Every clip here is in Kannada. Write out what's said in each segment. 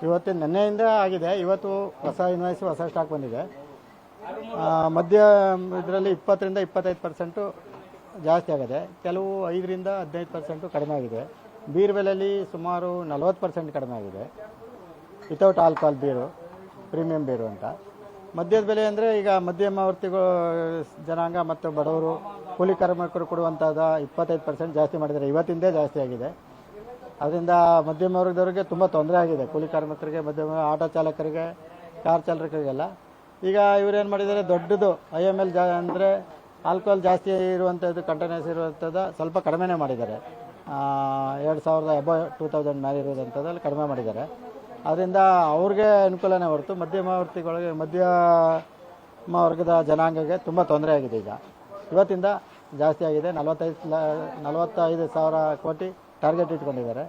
ಇವತ್ತಿನ ನೆನ್ನೆಯಿಂದ ಆಗಿದೆ. ಇವತ್ತು ಹೊಸ ಇನ್ವಾಯ್ಸ್ ಹೊಸ ಸ್ಟಾಕ್ ಬಂದಿದೆ. ಮಧ್ಯ ಇದರಲ್ಲಿ 20ರಿಂದ 25% ಜಾಸ್ತಿ ಆಗಿದೆ. ಕೆಲವು 5ರಿಂದ 15% ಕಡಿಮೆ ಆಗಿದೆ. ಬೀರ್ ಬೆಲೆಯಲ್ಲಿ ಸುಮಾರು 40% ಕಡಿಮೆ ಆಗಿದೆ. ವಿತೌಟ್ ಆಲ್ಕೋಹಾಲ್ ಬೀರು, ಪ್ರೀಮಿಯಂ ಬೀರು ಅಂತ. ಮದ್ಯದ ಬೆಲೆ ಅಂದರೆ ಈಗ ಮಧ್ಯಮವರ್ತಿಗಳು ಜನಾಂಗ ಮತ್ತು ಬಡವರು ಕೂಲಿ ಕಾರ್ಮಿಕರು ಕೊಡುವಂಥದ್ದು 25% ಜಾಸ್ತಿ ಮಾಡಿದ್ದಾರೆ. ಇವತ್ತಿಂದೇ ಜಾಸ್ತಿ ಆಗಿದೆ. ಅದರಿಂದ ಮಧ್ಯಮ ವರ್ಗದವರಿಗೆ ತುಂಬ ತೊಂದರೆ ಆಗಿದೆ. ಕೂಲಿ ಕಾರ್ಮಿಕರಿಗೆ, ಮಧ್ಯಮ ಆಟೋ ಚಾಲಕರಿಗೆ, ಕಾರ್ ಚಾಲಕರಿಗೆಲ್ಲ. ಈಗ ಇವರೇನು ಮಾಡಿದ್ದಾರೆ, ದೊಡ್ಡದು IML ಅಂದರೆ ಆಲ್ಕೋಹಾಲ್ ಜಾಸ್ತಿ ಇರುವಂಥದ್ದು, ಕಂಟೈನರ್ಸ್ ಇರುವಂಥದ್ದು ಸ್ವಲ್ಪ ಕಡಿಮೆನೇ ಮಾಡಿದ್ದಾರೆ. 2000 ಅಬೌವ್ 2000 ಮೇಲೆ ಇರೋದಂಥದ್ದಲ್ಲಿ ಕಡಿಮೆ ಮಾಡಿದ್ದಾರೆ. ಅದರಿಂದ ಅವ್ರಿಗೆ ಅನುಕೂಲನೇ ಹೊರತು ಮಧ್ಯಮವರ್ತಿಗಳಿಗೆ, ಮಧ್ಯಮ ವರ್ಗದ ಜನಾಂಗಕ್ಕೆ ತುಂಬ ತೊಂದರೆ ಆಗಿದೆ. ಈಗ ಇವತ್ತಿಂದ ಜಾಸ್ತಿ ಆಗಿದೆ. 45,000 ಕೋಟಿ ಟಾರ್ಗೆಟ್ ಇಟ್ಕೊಂಡಿದ್ದಾರೆ.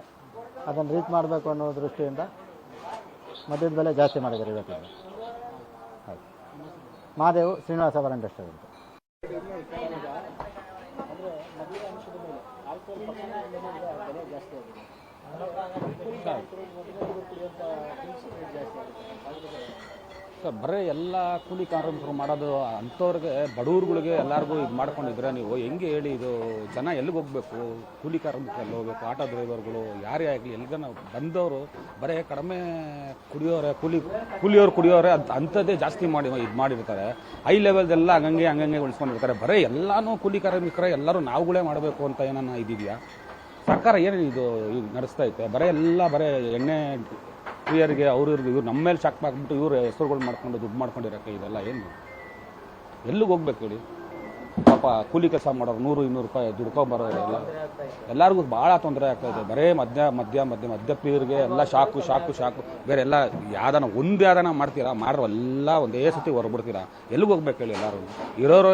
ಅದನ್ನು ರೀಚ್ ಮಾಡಬೇಕು ಅನ್ನೋ ದೃಷ್ಟಿಯಿಂದ ಮದ್ಯದ ಬೆಲೆ ಜಾಸ್ತಿ ಮಾಡಿದ್ದಾರೆ ಇವತ್ತಿಂದ. ಮಹಾದೇವ್ ಶ್ರೀನಿವಾಸ ಅವರ ಇಂಡಸ್ಟ್ರಿ ಅಂತ. ಸರ್, ಬರೀ ಎಲ್ಲ ಕೂಲಿ ಕಾರ್ಮಿಕರು ಮಾಡೋದು ಅಂಥವ್ರಿಗೆ, ಬಡವ್ರುಗಳಿಗೆ ಎಲ್ಲರಿಗೂ ಇದು ಮಾಡ್ಕೊಂಡಿದ್ರೆ ನೀವು ಹೆಂಗೆ ಹೇಳಿ? ಇದು ಜನ ಎಲ್ಲಿಗೆ ಹೋಗ್ಬೇಕು? ಕೂಲಿ ಕಾರ್ಮಿಕರು ಎಲ್ಲಿ ಹೋಗ್ಬೇಕು? ಆಟೋ ಡ್ರೈವರ್ಗಳು ಯಾರೇ ಆಗಲಿ ಎಲ್ಲಿಗನ ಬಂದವರು ಬರೀ ಕಡಿಮೆ ಕುಡಿಯೋರೆ, ಕೂಲಿಯವ್ರು ಕುಡಿಯೋರೆ ಅಂಥದ್ದೇ ಜಾಸ್ತಿ ಮಾಡಿ ಇದು ಮಾಡಿರ್ತಾರೆ. ಹೈ ಲೆವೆಲ್ದೆಲ್ಲ ಹಂಗಂಗೆ ಉಳಿಸ್ಕೊಂಡಿರ್ತಾರೆ. ಬರೀ ಎಲ್ಲನೂ ಕೂಲಿ ಕಾರ್ಮಿಕರೇ ಎಲ್ಲರೂ ನಾವುಗಳೇ ಮಾಡಬೇಕು ಅಂತ ಏನನ್ನ ಇದೆಯಾ? ಸರ್ಕಾರ ಏನು ಇದು ನಡೆಸ್ತಾ ಐತೆ? ಬರೀ ಎಣ್ಣೆ ಪ್ರಿಯರಿಗೆ ಇವ್ರು ನಮ್ಮ ಮೇಲೆ ಶಾಕ್ ಹಾಕ್ಬಿಟ್ಟು ಇವ್ರು ಹೆಸರುಗಳು ಮಾಡ್ಕೊಂಡು ದುಡ್ಡು ಮಾಡ್ಕೊಂಡಿರೋಕ್ಕೆ ಇದೆಲ್ಲ ಏನು? ಎಲ್ಲಿಗೆ ಹೋಗ್ಬೇಕು ಹೇಳಿ? ಪಾಪ ಕೂಲಿ ಕೆಲಸ ಮಾಡೋರು 100-200 ರೂಪಾಯಿ ದುಡ್ಕೊಂಬರೋರು ಎಲ್ಲರಿಗೂ ಭಾಳ ತೊಂದರೆ ಆಗ್ತಾಯಿದೆ. ಬರೇ ಮಧ್ಯ ಪ್ರಿಯರಿಗೆ ಎಲ್ಲ ಶಾಕು ಬೇರೆ ಎಲ್ಲ ಯಾವ್ದಾನ ಮಾಡ್ತೀರಾ? ಎಲ್ಲ ಒಂದೇ ಸತಿ ಹೊರಬಿಡ್ತೀರಾ? ಎಲ್ಲಿಗೆ ಹೋಗ್ಬೇಕು ಹೇಳಿ? ಎಲ್ಲರೂ ಇರೋರು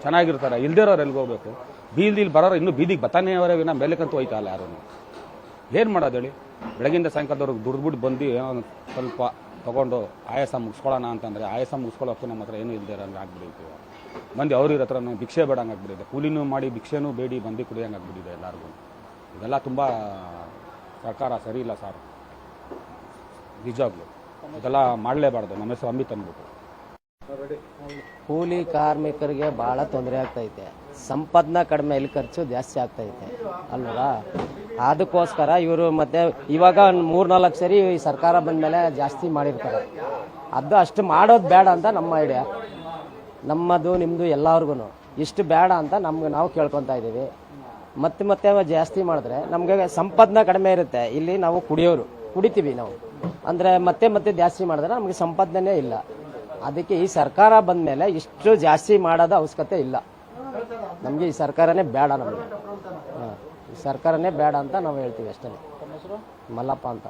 ಚೆನ್ನಾಗಿರ್ತಾರೆ, ಇಲ್ದಿರೋರು ಎಲ್ಲಿಗೆ ಹೋಗ್ಬೇಕು? ಬೀದಿಲಿ ಬರೋರು ಇನ್ನೂ ಬೀದಿಗೆ ಬತ್ತಾನೆ ಅವರೇ ವಿನ ಮೇಲಕ್ಕಂತೂ ಹೋಯ್ತಲ್ಲ ಯಾರು? ಏನು ಮಾಡೋದು ಹೇಳಿ? ಬೆಳಗಿಂದ ಸಾಯಂಕಾಲದವ್ರಿಗೆ ದುಡ್ಬಿಟ್ಟು ಬಂದು ಸ್ವಲ್ಪ ತೊಗೊಂಡು ಆಯಾಸ ಮುಗಿಸ್ಕೊಳ್ಳೋಣ ಅಂತಂದರೆ ಆಯಾಸ ಮುಗಿಸ್ಕೊಳ್ಳೋಕ್ಕೂ ನಮ್ಮ ಹತ್ರ ಏನೂ ಇಲ್ಲದೆ ಇರೋಂಗೆ ಆಗ್ಬಿಟ್ಟಿದೆ. ಮಂದಿ ಅವ್ರ ಹತ್ರ ಭಿಕ್ಷೆ ಬೇಡಂಗೆ ಆಗ್ಬಿಟ್ಟಿದೆ. ಕೂಲಿನೂ ಮಾಡಿ ಭಿಕ್ಷೆನೂ ಬೇಡಿ ಬಂದು ಕುಡಿಯೋಂಗೆ ಆಗ್ಬಿಟ್ಟಿದೆ ಎಲ್ಲರಿಗೂ. ಇದೆಲ್ಲ ತುಂಬ ಸರ್ಕಾರ ಸರಿ ಇಲ್ಲ ಸರ್, ನಿಜವಾಗ್ಲು ಇದೆಲ್ಲ ಮಾಡಲೇಬಾರ್ದು. ನಮ್ಮ ಹೆಸರು ಅಮಿತ್ ಅಂದ್ಬಿಟ್ಟು. ಕೂಲಿ ಕಾರ್ಮಿಕರಿಗೆ ಭಾಳ ತೊಂದರೆ ಆಗ್ತೈತೆ. ಸಂಪಾದನಾ ಕಡಿಮೆ, ಇಲ್ಲಿ ಖರ್ಚು ಜಾಸ್ತಿ ಆಗ್ತೈತೆ ಅಲ್ವಾ? ಅದಕ್ಕೋಸ್ಕರ ಇವರು ಮತ್ತೆ ಇವಾಗ 3-4 ಸರಿ ಈ ಸರ್ಕಾರ ಬಂದಮೇಲೆ ಜಾಸ್ತಿ ಮಾಡಿರ್ತಾರೆ. ಅದು ಅಷ್ಟು ಮಾಡೋದು ಬೇಡ ಅಂತ ನಮ್ಮ ಐಡಿಯಾ. ನಮ್ಮದು ನಿಮ್ಮದು ಎಲ್ಲರಿಗೂ ಇಷ್ಟು ಬೇಡ ಅಂತ ನಾವು ಕೇಳ್ಕೊತಾ ಇದ್ದೀವಿ. ಮತ್ತೆ ಜಾಸ್ತಿ ಮಾಡಿದ್ರೆ ನಮಗೆ ಸಂಪಾದನಾ ಕಡಿಮೆ ಇರುತ್ತೆ. ಇಲ್ಲಿ ನಾವು ಕುಡಿತೀವಿ ನಾವು ಅಂದರೆ ಮತ್ತೆ ಜಾಸ್ತಿ ಮಾಡಿದ್ರೆ ನಮಗೆ ಸಂಪಾದನೆ ಇಲ್ಲ. ಅದಕ್ಕೆ ಈ ಸರ್ಕಾರ ಬಂದ ಮೇಲೆ ಇಷ್ಟು ಜಾಸ್ತಿ ಮಾಡೋದು ಅವಶ್ಯಕತೆ ಇಲ್ಲ. ನಮಗೆ ಈ ಸರ್ಕಾರನೇ ಬೇಡ. ನಮಗೆ ಈ ಸರ್ಕಾರನೇ ಬೇಡ ಅಂತ ನಾವು ಹೇಳ್ತೀವಿ ಅಷ್ಟೇ. ಮಲ್ಲಪ್ಪ ಅಂತ.